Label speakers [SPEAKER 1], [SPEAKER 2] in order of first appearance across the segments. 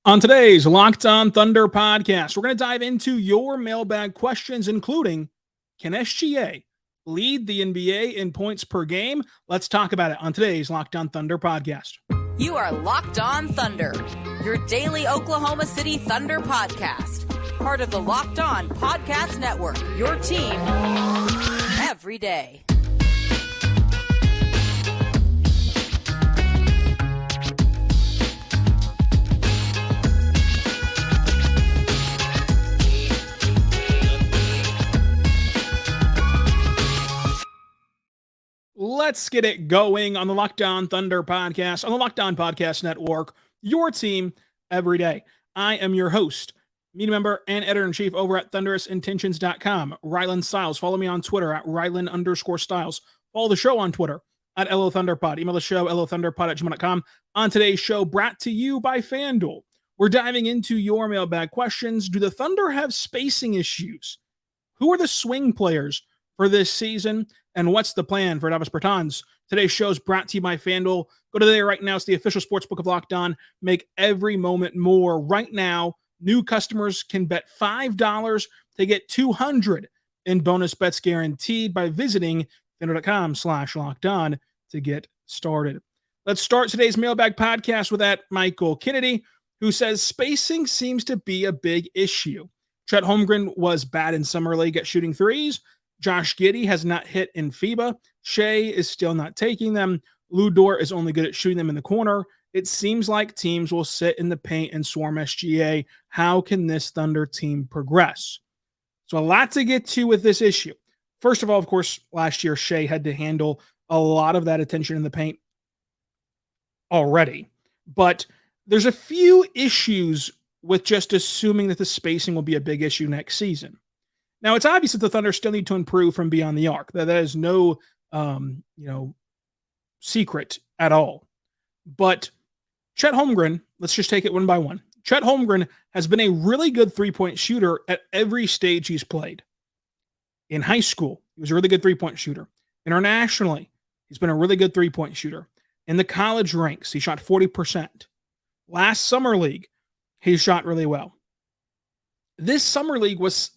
[SPEAKER 1] On today's Locked On Thunder podcast, we're going to dive into your mailbag questions, including, can SGA lead the NBA in points per game? Let's talk about it on today's Locked On Thunder podcast.
[SPEAKER 2] You are Locked On Thunder, your daily Oklahoma City Thunder podcast. Part of the Locked On Podcast Network, your team every day.
[SPEAKER 1] Let's get it going on the Locked On Thunder podcast, on the Locked On Podcast Network, your team every day. I am your host, media member and editor-in-chief over at thunderousintentions.com, Rylan Stiles. Follow me on Twitter at Rylan_Stiles. Follow the show on Twitter at LOThunderPod. Email the show, LOThunderPod@gmail.com. On today's show, brought to you by FanDuel. We're diving into your mailbag questions. Do the Thunder have spacing issues? Who are the swing players for this season? And what's the plan for Davis Bertans? Today's show is brought to you by FanDuel. Go to there right now. It's the official sportsbook of Locked On. Make every moment more. Right now, new customers can bet $5 to get $200 in bonus bets guaranteed by visiting FanDuel.com/LockedOn to get started. Let's start today's mailbag podcast with that Michael Kennedy, who says spacing seems to be a big issue. Chet Holmgren was bad in summer league at shooting threes. Josh Giddey has not hit in FIBA. Shai is still not taking them. Lu Dort is only good at shooting them in the corner. It seems like teams will sit in the paint and swarm SGA. How can this Thunder team progress? So a lot to get to with this issue. First of all, of course, last year Shai had to handle a lot of that attention in the paint already. But there's a few issues with just assuming that the spacing will be a big issue next season. Now, it's obvious that the Thunder still need to improve from beyond the arc. That is no, secret at all. But Chet Holmgren, let's just take it one by one. Chet Holmgren has been a really good three-point shooter at every stage he's played. In high school, he was a really good three-point shooter. Internationally, he's been a really good three-point shooter. In the college ranks, he shot 40%. Last summer league, he shot really well. This summer league was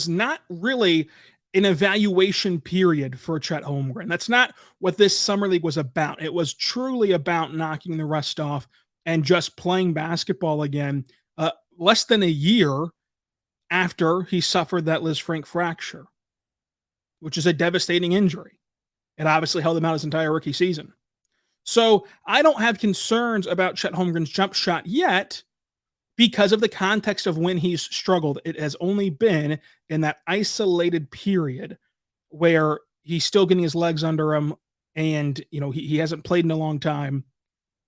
[SPEAKER 1] not really an evaluation period for Chet Holmgren. That's not what this summer league was about. It was truly about knocking the rust off and just playing basketball again, less than a year after he suffered that Lisfranc fracture, which is a devastating injury. It obviously held him out his entire rookie season. So I don't have concerns about Chet Holmgren's jump shot yet, because of the context of when he's struggled. It has only been in that isolated period where he's still getting his legs under him and, he hasn't played in a long time.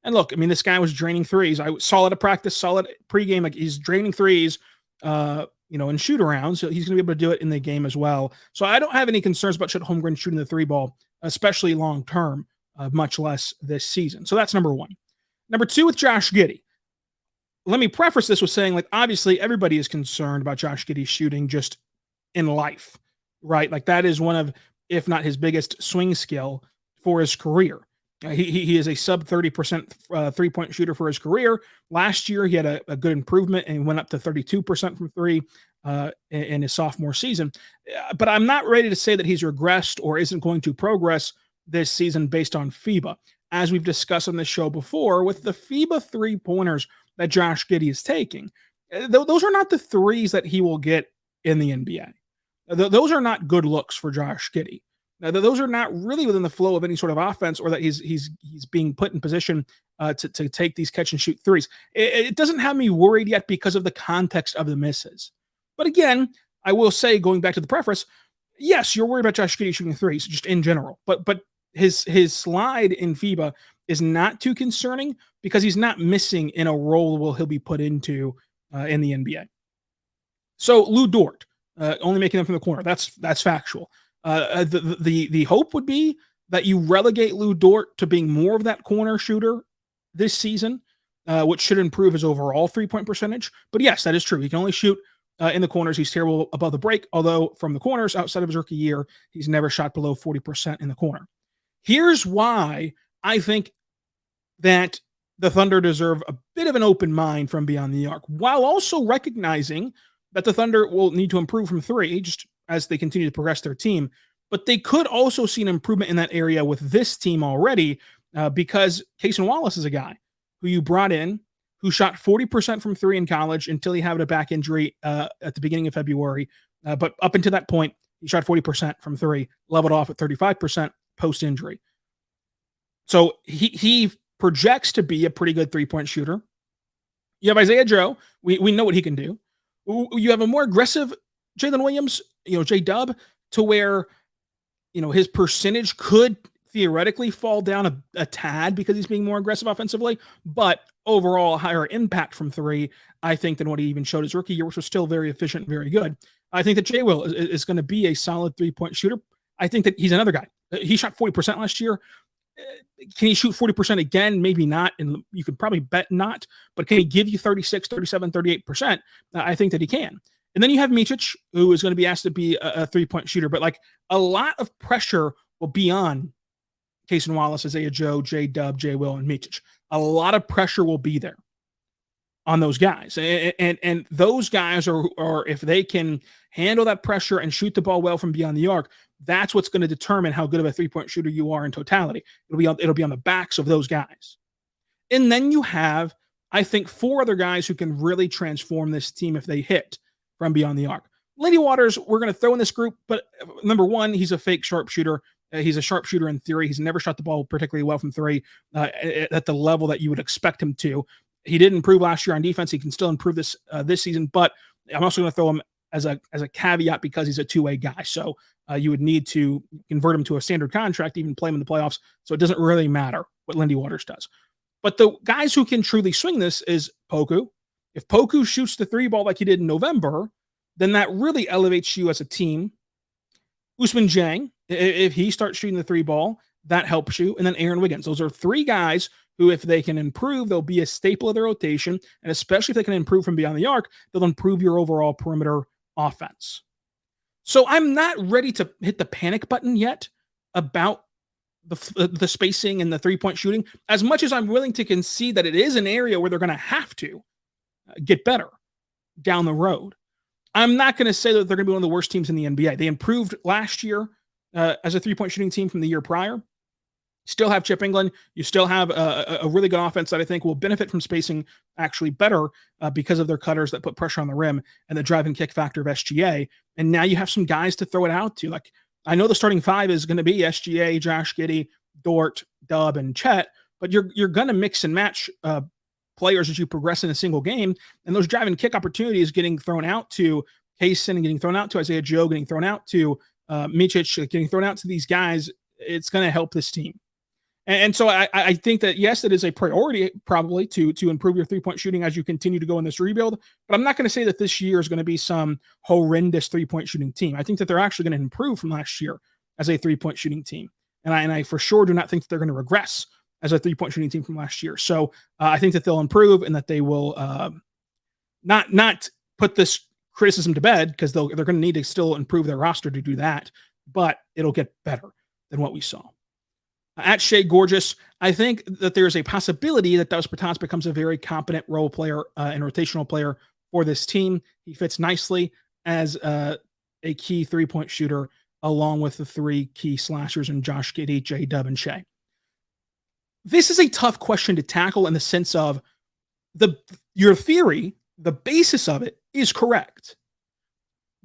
[SPEAKER 1] And look, I mean, this guy was draining threes. I saw it at practice, solid pregame. Like he's draining threes, in shoot around. So he's going to be able to do it in the game as well. So I don't have any concerns about Chet Holmgren shooting the three ball, especially long-term, much less this season. So that's number one. Number two, with Josh Giddey. Let me preface this with saying, obviously everybody is concerned about Josh Giddey's shooting just in life, right? That is one of, if not his biggest swing skill for his career. He is a sub 30% three-point shooter for his career. Last year, he had a good improvement and he went up to 32% from three in his sophomore season. But I'm not ready to say that he's regressed or isn't going to progress this season based on FIBA. As we've discussed on this show before, with the FIBA three-pointers that Josh Giddey is taking, those are not the threes that he will get in the NBA. Those are not good looks for Josh Giddey. Those are not really within the flow of any sort of offense, or that he's being put in position to take these catch and shoot threes. It doesn't have me worried yet because of the context of the misses. But again, I will say, going back to the preface, yes, you're worried about Josh Giddey shooting threes just in general, but his slide in FIBA is not too concerning because he's not missing in a role where he'll be put into in the NBA. So Lu Dort, only making them from the corner. That's factual. The hope would be that you relegate Lu Dort to being more of that corner shooter this season, which should improve his overall three-point percentage. But yes, that is true. He can only shoot in the corners. He's terrible above the break, although from the corners outside of his rookie year, he's never shot below 40% in the corner. Here's why I think that the Thunder deserve a bit of an open mind from beyond the arc, while also recognizing that the Thunder will need to improve from three just as they continue to progress their team. But they could also see an improvement in that area with this team already because Cason Wallace is a guy who you brought in who shot 40% from three in college until he had a back injury at the beginning of February. But up until that point, he shot 40% from three, leveled off at 35% post-injury. So he projects to be a pretty good three-point shooter. You have Isaiah Joe. We know what he can do. You have a more aggressive Jalen Williams, J-Dub, to where, his percentage could theoretically fall down a tad because he's being more aggressive offensively, but overall higher impact from three, I think, than what he even showed his rookie year, which was still very efficient, very good. I think that Jay Will is going to be a solid three-point shooter. I think that he's another guy. He shot 40% last year. Can he shoot 40% again? Maybe not. And you could probably bet not, but can he give you 36, 37, 38%? I think that he can. And then you have Micic, who is going to be asked to be a three-point shooter, but like a lot of pressure will be on Cason Wallace, Isaiah Joe, J-Dub, J-Will, and Micic. A lot of pressure will be there on those guys. And those guys are, if they can handle that pressure and shoot the ball well from beyond the arc, that's what's going to determine how good of a three-point shooter you are in totality. It'll be on the backs of those guys. And then you have, I think, four other guys who can really transform this team if they hit from beyond the arc. Lindy Waters, we're going to throw in this group, but number one, he's a fake sharpshooter. He's a sharpshooter in theory. He's never shot the ball particularly well from three at the level that you would expect him to. He did improve last year on defense. He can still improve this season, but I'm also going to throw him as a caveat because he's a two-way guy. So you would need to convert him to a standard contract, even play him in the playoffs. So it doesn't really matter what Lindy Waters does. But the guys who can truly swing this is Poku. If Poku shoots the three ball like he did in November, then that really elevates you as a team. Usman Jang, if he starts shooting the three ball, that helps you. And then Aaron Wiggins. Those are three guys who, if they can improve, they'll be a staple of their rotation. And especially if they can improve from beyond the arc, they'll improve your overall perimeter offense. So I'm not ready to hit the panic button yet about the spacing and the three-point shooting, as much as I'm willing to concede that it is an area where they're going to have to get better down the road. I'm not going to say that they're going to be one of the worst teams in the NBA. They improved last year as a three-point shooting team from the year prior. Still have Chip England. You still have a really good offense that I think will benefit from spacing actually better because of their cutters that put pressure on the rim and the drive and kick factor of SGA. And now you have some guys to throw it out to. Like, I know the starting five is going to be SGA, Josh Giddey, Dort, Dub, and Chet, but you're going to mix and match players as you progress in a single game. And those drive and kick opportunities getting thrown out to Cason and getting thrown out to Isaiah Joe, getting thrown out to Micic, getting thrown out to these guys, it's going to help this team. And so I think that, yes, it is a priority probably to improve your three-point shooting as you continue to go in this rebuild. But I'm not going to say that this year is going to be some horrendous three-point shooting team. I think that they're actually going to improve from last year as a three-point shooting team. And I for sure do not think that they're going to regress as a three-point shooting team from last year. So I think that they'll improve and that they will not put this criticism to bed, because they're going to need to still improve their roster to do that. But it'll get better than what we saw. At Shai Gilgeous, I think that there's a possibility that Davis Bertans becomes a very competent role player and rotational player for this team. He fits nicely as a key three-point shooter along with the three key slashers in Josh Giddey, J-Dub, and Shai. This is a tough question to tackle in the sense of your theory, the basis of it is correct.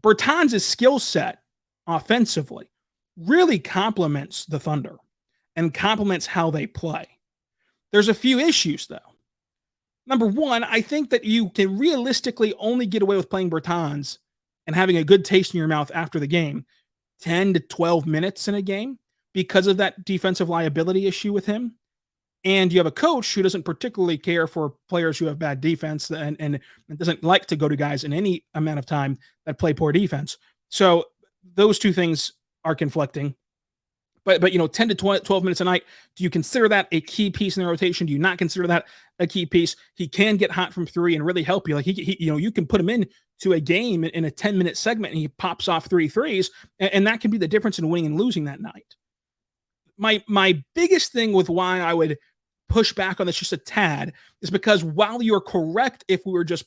[SPEAKER 1] Bertans' skill set offensively really complements the Thunder and complements how they play. There's a few issues, though. Number one, I think that you can realistically only get away with playing Bertans and having a good taste in your mouth after the game 10 to 12 minutes in a game because of that defensive liability issue with him. And you have a coach who doesn't particularly care for players who have bad defense and doesn't like to go to guys in any amount of time that play poor defense. So those two things are conflicting. But 10 to 12 minutes a night, do you consider that a key piece in the rotation? Do you not consider that a key piece? He can get hot from three and really help you. Like you can put him in to a game in a 10-minute segment and he pops off 3 threes, and that can be the difference in winning and losing that night. My biggest thing with why I would push back on this just a tad is because while you're correct, if we were just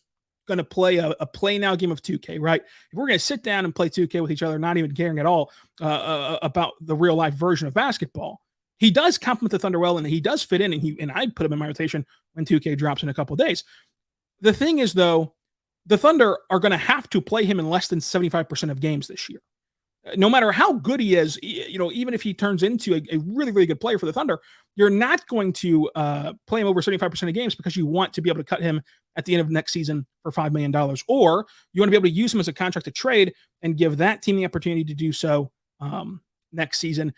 [SPEAKER 1] going to play a play now game of 2K, right? If we're going to sit down and play 2K with each other, not even caring at all about the real life version of basketball, he does complement the Thunder well, and he does fit in, and I put him in my rotation when 2K drops in a couple of days. The thing is, though, the Thunder are going to have to play him in less than 75% of games this year. No matter how good he is, even if he turns into a really, really good player for the Thunder, you're not going to play him over 75% of games because you want to be able to cut him at the end of next season for $5 million, or you want to be able to use him as a contract to trade and give that team the opportunity to do so next season.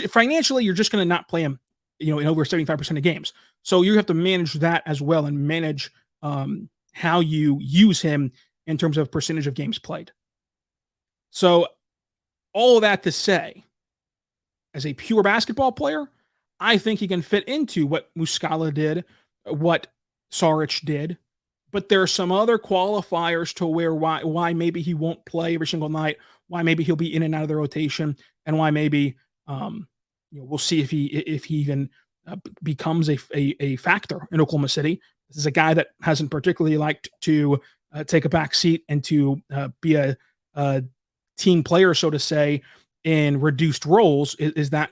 [SPEAKER 1] Financially, you're just going to not play him, in over 75% of games. So you have to manage that as well and manage how you use him in terms of percentage of games played. So all of that to say, as a pure basketball player, I think he can fit into what Muscala did, what Saric did, but there are some other qualifiers to why maybe he won't play every single night, why maybe he'll be in and out of the rotation, and why maybe we'll see if he even becomes a factor in Oklahoma City. This is a guy that hasn't particularly liked to take a back seat and to be a team player, so to say, in reduced roles. Is that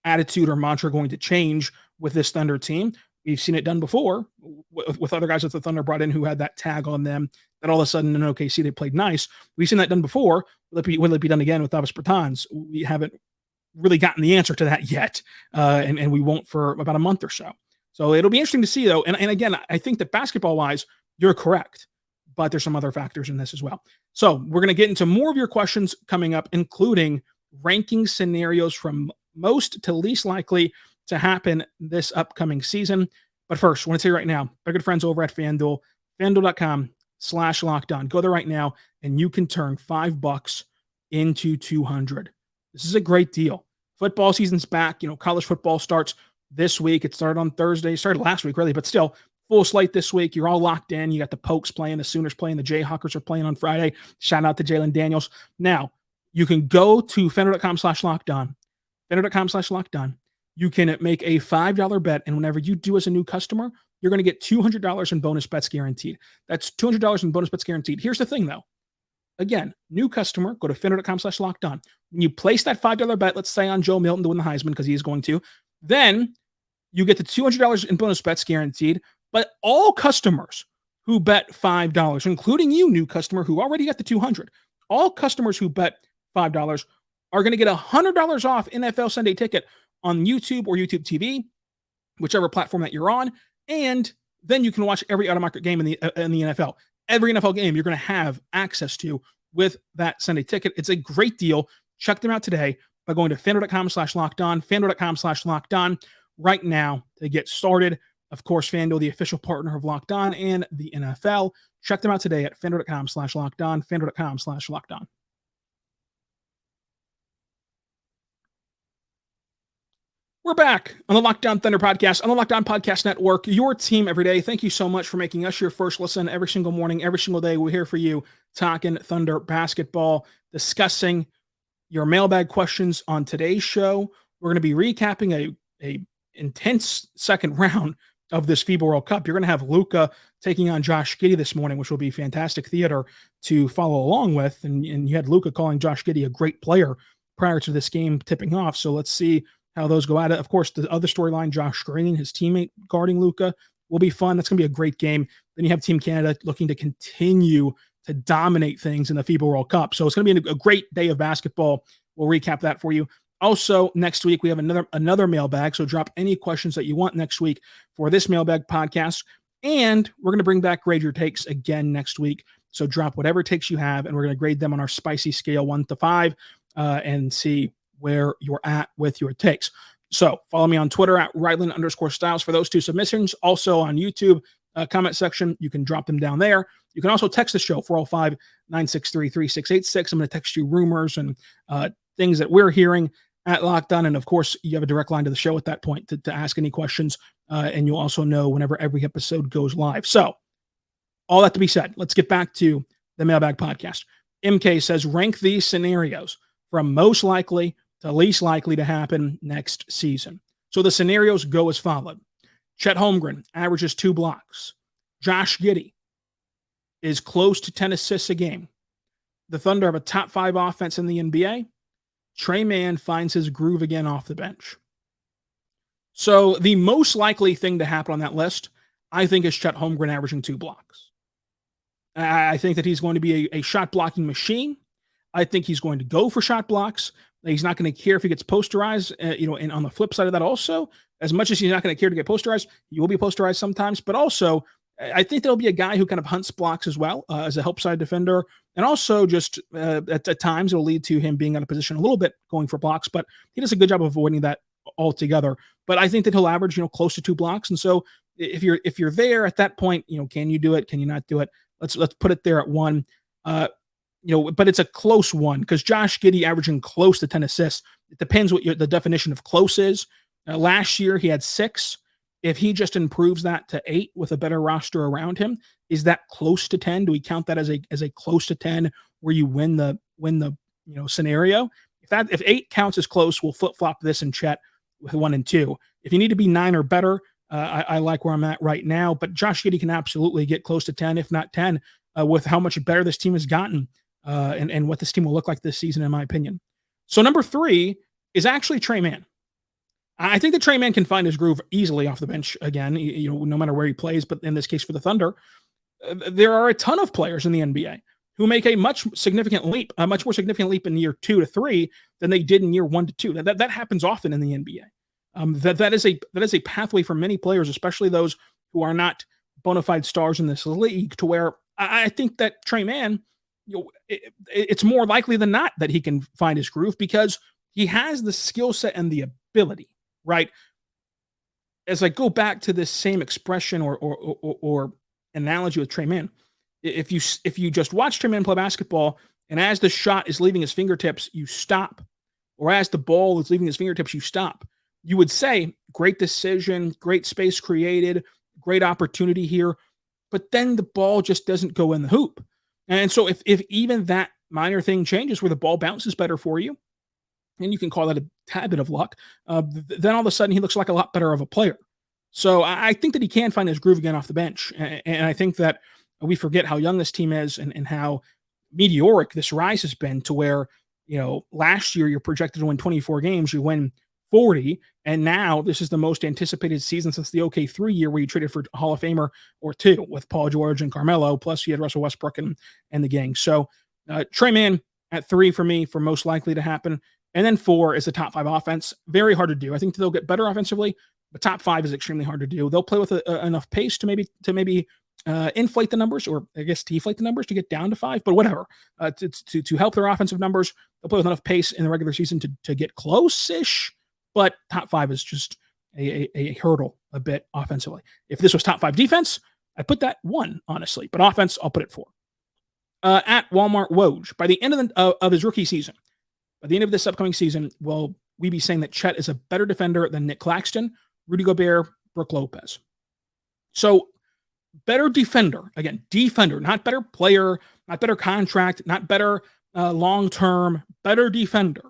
[SPEAKER 1] attitude or mantra going to change with this Thunder team? We've seen it done before with other guys that the Thunder brought in who had that tag on them that all of a sudden in OKC they played nice. We've seen that done before. Will it be done again with Davis Bertans? We haven't really gotten the answer to that yet, and we won't for about a month or so. So it'll be interesting to see, though. And again, I think that basketball-wise, you're correct, but there's some other factors in this as well. So we're going to get into more of your questions coming up, including ranking scenarios from most to least likely to happen this upcoming season. But first, I want to tell you right now, our good friends over at FanDuel, FanDuel.com/lockedon. Go there right now, and you can turn $5 into $200. This is a great deal. Football season's back. College football starts this week. It started on Thursday. It started last week, really, but still, full slate this week. You're all locked in. You got the Pokes playing, the Sooners playing, the Jayhawkers are playing on Friday. Shout out to Jalen Daniels. Now, you can go to FanDuel.com/lockedon. FanDuel.com/lockedon. You can make a $5 bet, and whenever you do as a new customer, you're going to get $200 in bonus bets guaranteed. That's $200 in bonus bets guaranteed. Here's the thing, though. Again, new customer, go to FanDuel.com/lockedon. When you place that $5 bet, let's say on Joe Milton to win the Heisman, because he is going to, then you get the $200 in bonus bets guaranteed. But all customers who bet $5, including you, new customer, who already got the $200, all customers who bet $5 are going to get $100 off NFL Sunday Ticket on YouTube or YouTube TV, whichever platform that you're on. And then you can watch every out-of-market game in the NFL. Every NFL game you're going to have access to with that Sunday Ticket. It's a great deal. Check them out today by going to FanDuel.com/lockedon, FanDuel.com/lockedon right now to get started. Of course, FanDuel, the official partner of Locked On and the NFL. Check them out today at FanDuel.com/lockedon, FanDuel.com/lockedon. We're back on the Locked On Thunder podcast, on the Locked On Podcast Network, your team every day. Thank you so much for making us your first listen every single morning, every single day. We're here for you, talking Thunder basketball, discussing your mailbag questions on today's show. We're going to be recapping a intense second round of this FIBA World Cup. You're going to have Luka taking on Josh Giddey this morning, which will be fantastic theater to follow along with. And you had Luka calling Josh Giddey a great player prior to this game tipping off. So let's see how those go at it. Of course, the other storyline, Josh Green, his teammate guarding Luka, will be fun. That's going to be a great game. Then you have Team Canada looking to continue to dominate things in the FIBA World Cup. So it's going to be a great day of basketball. We'll recap that for you. Also, next week, we have another mailbag. So drop any questions that you want next week for this mailbag podcast. And we're going to bring back Grade Your Takes again next week. So drop whatever takes you have, and we're going to grade them on our spicy scale 1 to 5 and see where you're at with your takes. So follow me on Twitter at Ryland_Styles for those 2 submissions. Also on YouTube comment section, you can drop them down there. You can also text the show 405-963-3686. I'm going to text you rumors and things that we're hearing at Locked On. And of course, you have a direct line to the show at that point to ask any questions. And you'll also know whenever every episode goes live. So all that to be said, let's get back to the Mailbag podcast. MK says, rank these scenarios from most likely to least likely to happen next season. So the scenarios go as followed. Chet Holmgren averages 2 blocks. Josh Giddey is close to 10 assists a game. The Thunder have a top 5 offense in the NBA. Tre Mann finds his groove again off the bench. So the most likely thing to happen on that list, I think, is Chet Holmgren averaging 2 blocks. I think that he's going to be a shot blocking machine. I think he's going to go for shot blocks. He's not going to care if he gets posterized, and on the flip side of that also, as much as he's not going to care to get posterized, he will be posterized sometimes, but also I think there'll be a guy who kind of hunts blocks as well as a help side defender. And also just at times it'll lead to him being out of position a little bit going for blocks, but he does a good job of avoiding that altogether. But I think that he'll average, close to 2 blocks. And so if you're there at that point, can you do it? Can you not do it? Let's put it there at 1. But it's a close one because Josh Giddey averaging close to 10 assists. It depends what the definition of close is. Last year he had 6. If he just improves that to 8 with a better roster around him, is that close to 10? Do we count that as a close to 10 where you win the scenario? If 8 counts as close, we'll flip flop this and Chet with 1 and 2. If you need to be 9 or better, I like where I'm at right now. But Josh Giddey can absolutely get close to 10, if not 10, with how much better this team has gotten and what this team will look like this season, in my opinion. So number 3 is actually Tre Mann. I think that Tre Mann can find his groove easily off the bench again, no matter where he plays. But in this case for the Thunder, there are a ton of players in the NBA who make a much more significant leap in year 2 to 3 than they did in year 1 to 2. That happens often in the NBA. That is a pathway for many players, especially those who are not bona fide stars in this league, to where I think that Tre Mann, it's more likely than not that he can find his groove because he has the skill set and the ability. Right. As I go back to this same expression or analogy with Tre Mann, if you just watch Tre Mann play basketball and as the shot is leaving his fingertips, you stop, or as the ball is leaving his fingertips, you stop, you would say, great decision, great space created, great opportunity here, but then the ball just doesn't go in the hoop. And so if even that minor thing changes where the ball bounces better for you, and you can call that a tad bit of luck, then all of a sudden he looks like a lot better of a player. So I think that he can find his groove again off the bench. And I think that we forget how young this team is and how meteoric this rise has been to where, last year you're projected to win 24 games, you win 40, and now this is the most anticipated season since the OK3 year where you traded for a Hall of Famer or 2 with Paul George and Carmelo, plus you had Russell Westbrook and the gang. So Tre Mann at 3 for me for most likely to happen. And then 4 is the top 5 offense. Very hard to do. I think they'll get better offensively, but top 5 is extremely hard to do. They'll play with enough pace to maybe inflate the numbers, or I guess deflate the numbers to get down to 5, but whatever. To help their offensive numbers, they'll play with enough pace in the regular season to get close-ish, but top 5 is just a hurdle a bit offensively. If this was top 5 defense, I'd put that 1, honestly, but offense, I'll put it 4. At Walmart Woj, by the end of his rookie season, by the end of this upcoming season, will we be saying that Chet is a better defender than Nick Claxton, Rudy Gobert, Brook Lopez? So better defender, again, defender, not better player, not better contract, not better long-term, better defender.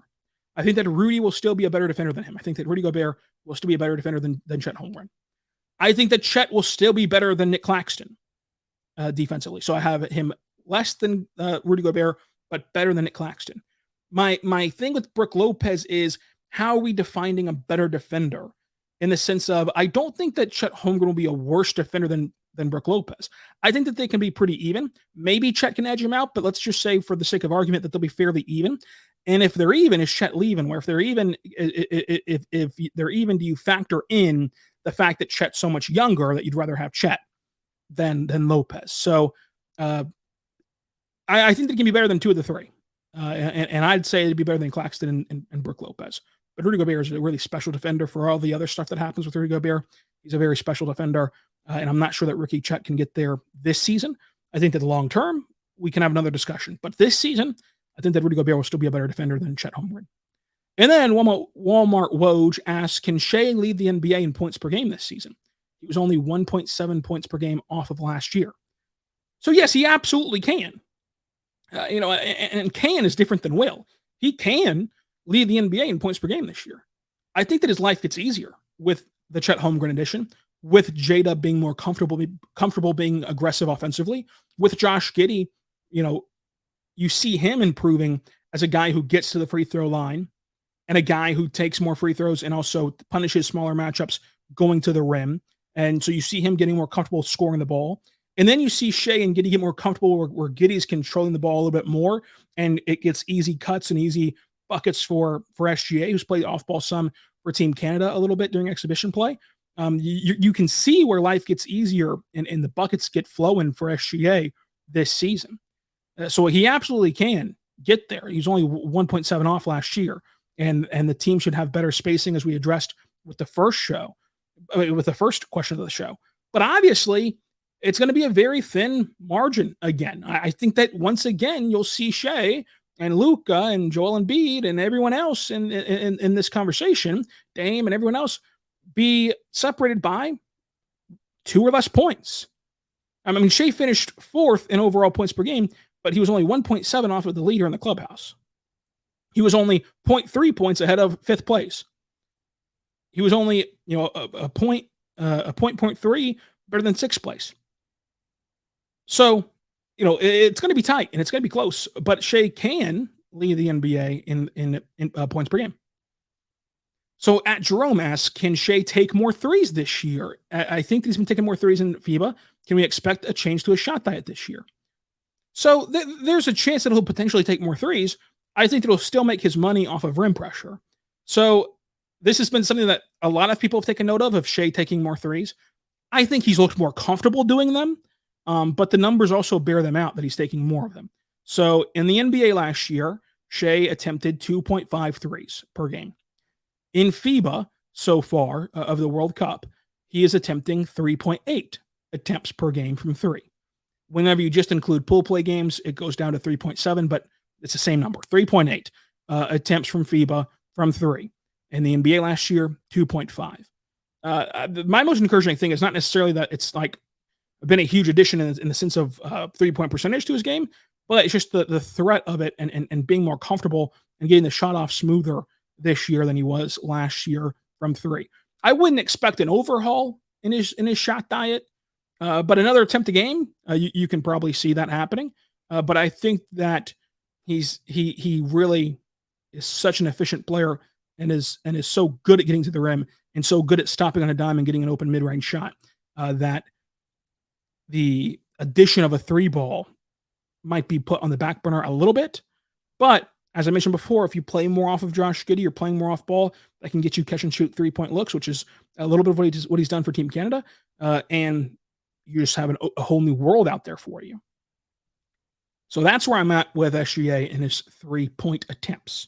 [SPEAKER 1] I think that Rudy will still be a better defender than him. I think that Rudy Gobert will still be a better defender than Chet Holmgren. I think that Chet will still be better than Nick Claxton defensively. So I have him less than Rudy Gobert, but better than Nick Claxton. My thing with Brook Lopez is, how are we defining a better defender? In the sense of, I don't think that Chet Holmgren will be a worse defender than Brook Lopez. I think that they can be pretty even. Maybe Chet can edge him out, but let's just say for the sake of argument that they'll be fairly even. And if they're even, is Chet leaving? Where if they're even, if they're even, do you factor in the fact that Chet's so much younger that you'd rather have Chet than Lopez? So I think they can be better than 2 of the 3. And I'd say it'd be better than Claxton and Brook Lopez. But Rudy Gobert is a really special defender for all the other stuff that happens with Rudy Gobert. He's a very special defender. And I'm not sure that rookie Chet can get there this season. I think that the long term, we can have another discussion. But this season, I think that Rudy Gobert will still be a better defender than Chet Holmgren. And then Walmart Woj asks, can Shai lead the NBA in points per game this season? He was only 1.7 points per game off of last year. So yes, he absolutely can. And can is different than will. He can lead the NBA in points per game this year. I think that his life gets easier with the Chet Holmgren edition. with J-Dub being more comfortable being aggressive offensively, with Josh Giddey, you see him improving as a guy who gets to the free throw line and a guy who takes more free throws and also punishes smaller matchups going to the rim. And so you see him getting more comfortable scoring the ball. And then you see Shai and Giddey get more comfortable where Giddey's controlling the ball a little bit more, and it gets easy cuts and easy buckets for SGA, who's played off ball some for Team Canada a little bit during exhibition play. You can see where life gets easier and the buckets get flowing for SGA this season. So he absolutely can get there. He's only 1.7 off last year, and the team should have better spacing, as we addressed with the first question of the show. But obviously, it's going to be a very thin margin again. I think that once again, you'll see Shai and Luka and Joel Embiid and everyone else in this conversation, Dame and everyone else, be separated by 2 or less points. I mean, Shai finished 4th in overall points per game, but he was only 1.7 off of the leader in the clubhouse. He was only 0.3 points ahead of 5th place. He was only, a point 0.3 better than 6th place. So, it's going to be tight and it's going to be close, but Shai can lead the NBA in points per game. So at Jerome asks, can Shai take more threes this year? I think he's been taking more threes in FIBA. Can we expect a change to his shot diet this year? So there's a chance that he'll potentially take more threes. I think it'll still make his money off of rim pressure. So this has been something that a lot of people have taken note of Shai taking more threes. I think he's looked more comfortable doing them, but the numbers also bear them out that he's taking more of them. So in the NBA last year, Shai attempted 2.5 threes per game. In FIBA so far of the World Cup, he is attempting 3.8 attempts per game from 3. Whenever you just include pool play games, it goes down to 3.7, but it's the same number, 3.8 attempts from FIBA from 3. In the NBA last year, 2.5. My most encouraging thing is not necessarily that it's like been a huge addition in the sense of 3-point percentage to his game, but it's just the threat of it and being more comfortable and getting the shot off smoother this year than he was last year from 3. I wouldn't expect an overhaul in his shot diet, but another attempt a game, you can probably see that happening. But I think that he really is such an efficient player and is so good at getting to the rim and so good at stopping on a dime and getting an open mid-range shot that the addition of a 3 ball might be put on the back burner a little bit. But as I mentioned before, if you play more off of Josh Giddey, you're playing more off ball, that can get you catch and shoot 3-point looks, which is a little bit of what he's done for Team Canada. And you just have a whole new world out there for you. So that's where I'm at with SGA and his 3-point attempts.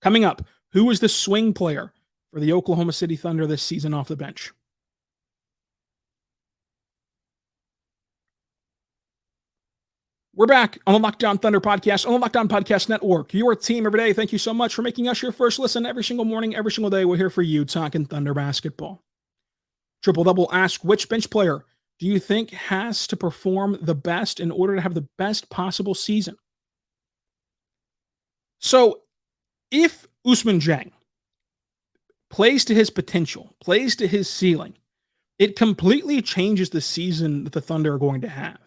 [SPEAKER 1] Coming up, who is the swing player for the Oklahoma City Thunder this season off the bench? We're back on the Locked On Thunder podcast, on the Locked On Podcast Network. Your team every day. Thank you so much for making us your first listen every single morning, every single day. We're here for you talking Thunder basketball. Triple Double asks, which bench player do you think has to perform the best in order to have the best possible season? So if Usman Jang plays to his potential, plays to his ceiling, it completely changes the season that the Thunder are going to have.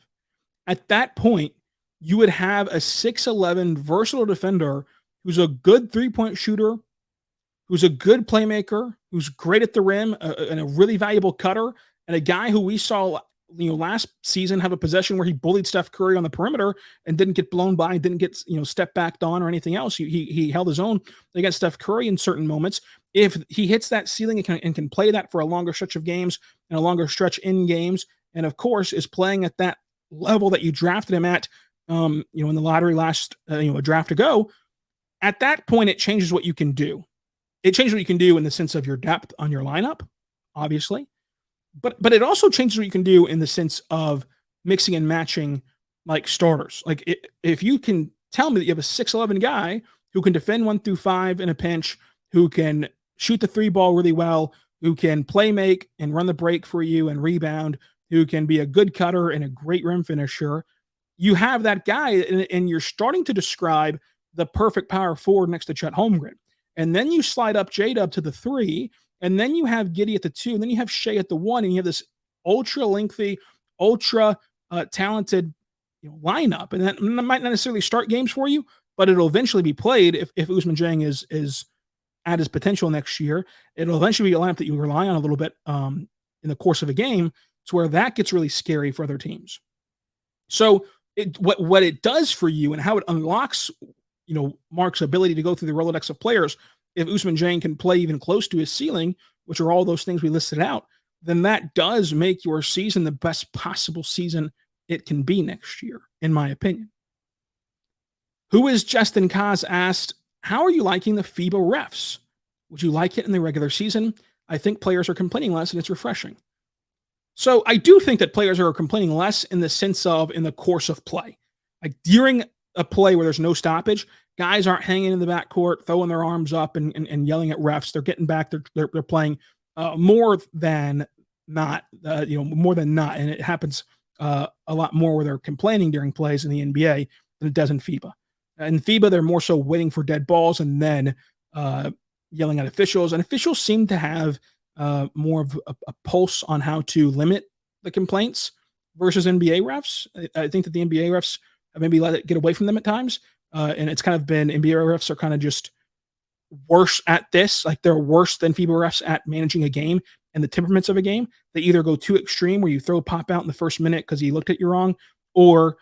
[SPEAKER 1] At that point, you would have a 6'11" versatile defender who's a good 3-point shooter, who's a good playmaker, who's great at the rim, and a really valuable cutter, and a guy who we saw last season have a possession where he bullied Steph Curry on the perimeter and didn't get blown by, didn't get step backed on or anything else. He held his own against Steph Curry in certain moments. If he hits that ceiling and can play that for a longer stretch of games and a longer stretch in games, and of course is playing at that level that you drafted him at, in the lottery last, a draft ago, at that point, it changes what you can do. It changes what you can do in the sense of your depth on your lineup, obviously, but it also changes what you can do in the sense of mixing and matching like starters. Like if you can tell me that you have a 6'11" guy who can defend 1 through 5 in a pinch, who can shoot the 3 ball really well, who can play make and run the break for you and rebound, who can be a good cutter and a great rim finisher, you have that guy, and you're starting to describe the perfect power forward next to Chet Holmgren. And then you slide up J-Dub to the 3, And then you have Giddey at the 2, and then you have Shai at the 1, and you have this ultra lengthy, ultra talented lineup. And that might not necessarily start games for you, but it'll eventually be played if Usman Jang is at his potential next year. It'll eventually be a lineup that you rely on a little bit in the course of a game, to where that gets really scary for other teams. So what it does for you and how it unlocks, Mark's ability to go through the Rolodex of players, if Usman Jang can play even close to his ceiling, which are all those things we listed out, then that does make your season the best possible season it can be next year, in my opinion. Who is Justin Kaz asked, how are you liking the FIBA refs? Would you like it in the regular season? I think players are complaining less, and it's refreshing. So I do think that players are complaining less in the sense of in the course of play. Like during a play where there's no stoppage, guys aren't hanging in the backcourt, throwing their arms up and yelling at refs. They're getting back. They're playing more than not, more than not. And it happens a lot more where they're complaining during plays in the NBA than it does in FIBA. In FIBA, they're more so waiting for dead balls and then yelling at officials. And officials seem to have more of a pulse on how to limit the complaints versus NBA refs. I think that the NBA refs have maybe let it get away from them at times. And it's kind of been NBA refs are kind of just worse at this. Like they're worse than FIBA refs at managing a game and the temperaments of a game. They either go too extreme where you throw a pop out in the first minute because he looked at you wrong, or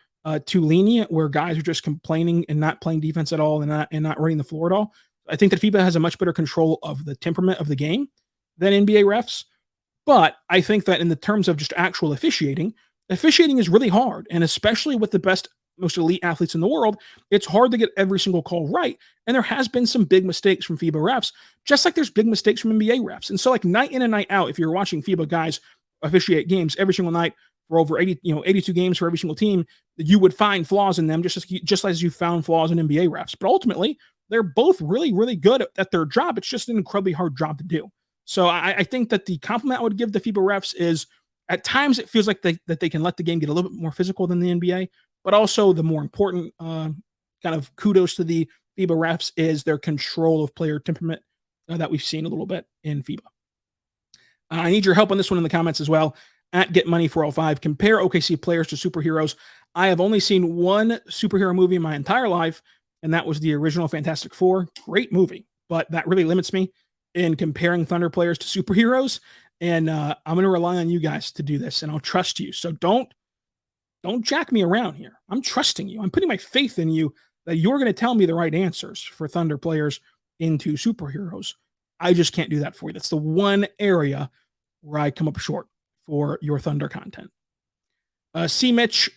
[SPEAKER 1] too lenient where guys are just complaining and not playing defense at all and not running the floor at all. I think that FIBA has a much better control of the temperament of the game than NBA refs. But I think that in the terms of just actual officiating is really hard. And especially with the best, most elite athletes in the world, it's hard to get every single call right. And there has been some big mistakes from FIBA refs, just like there's big mistakes from NBA refs. And so like night in and night out, if you're watching FIBA guys officiate games every single night for over 82 games for every single team, you would find flaws in them just as you found flaws in NBA refs. But ultimately, they're both really, really good at their job. It's just an incredibly hard job to do. So I think that the compliment I would give the FIBA refs is at times it feels like that they can let the game get a little bit more physical than the NBA, but also the more important kind of kudos to the FIBA refs is their control of player temperament that we've seen a little bit in FIBA. I need your help on this one in the comments as well. At GetMoney405, compare OKC players to superheroes. I have only seen one superhero movie in my entire life, and that was the original Fantastic Four. Great movie, but that really limits me in comparing Thunder players to superheroes. And I'm going to rely on you guys to do this, and I'll trust you. So don't jack me around here. I'm trusting you. I'm putting my faith in you that you're going to tell me the right answers for Thunder players into superheroes. I just can't do that for you. That's the one area where I come up short for your Thunder content. C. Mitch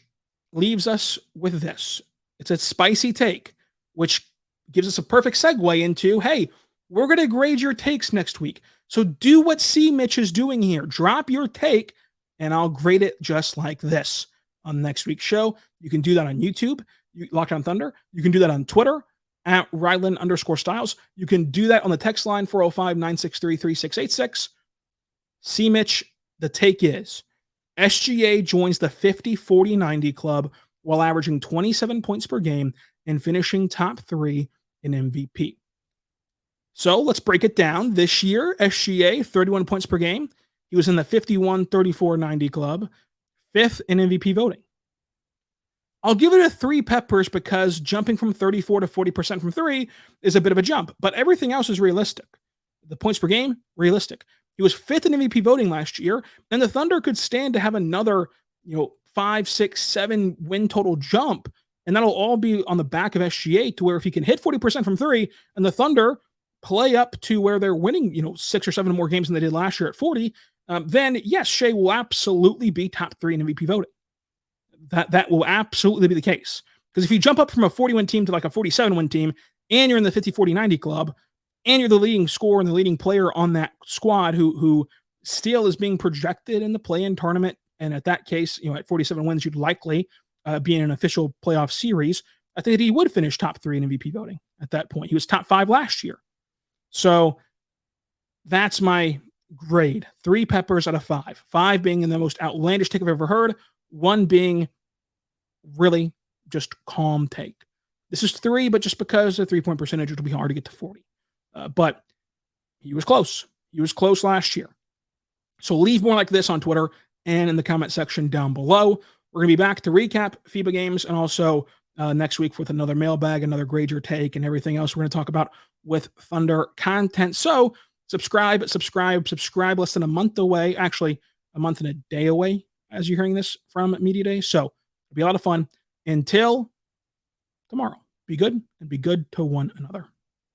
[SPEAKER 1] leaves us with this. It's a spicy take, which gives us a perfect segue into, hey, we're going to grade your takes next week. So do what C. Mitch is doing here. Drop your take, and I'll grade it just like this on next week's show. You can do that on YouTube, Locked On Thunder. You can do that on Twitter, at Ryland_Styles. You can do that on the text line, 405-963-3686. C. Mitch, the take is, SGA joins the 50-40-90 club while averaging 27 points per game and finishing top 3 in MVP. So let's break it down. This year, SGA, 31 points per game. He was in the 51-34-90 club, 5th in MVP voting. I'll give it a 3 peppers because jumping from 34 to 40% from 3 is a bit of a jump, but everything else is realistic. The points per game, realistic. He was 5th in MVP voting last year, and the Thunder could stand to have another, 5, 6, 7 win total jump, and that'll all be on the back of SGA to where if he can hit 40% from 3 and the Thunder play up to where they're winning, 6 or 7 more games than they did last year at 40, then yes, Shai will absolutely be top 3 in MVP voting. That will absolutely be the case. Because if you jump up from a 40-win team to like a 47-win team, and you're in the 50-40-90 club, and you're the leading scorer and the leading player on that squad who still is being projected in the play-in tournament, and at that case, at 47 wins, you'd likely be in an official playoff series. I think that he would finish top 3 in MVP voting at that point. He was top 5 last year. So that's my grade. 3 peppers out of 5. 5 being in the most outlandish take I've ever heard. 1 being really just calm take. This is 3, but just because the 3-point percentage, it'll be hard to get to 40. But he was close. He was close last year. So leave more like this on Twitter and in the comment section down below. We're going to be back to recap FIBA games and also next week with another mailbag, another grade your take, and everything else we're going to talk about with Thunder content. So subscribe. Less than a month away, actually a month and a day away as you're hearing this from Media Day. So it'll be a lot of fun. Until tomorrow, be good and be good to one another.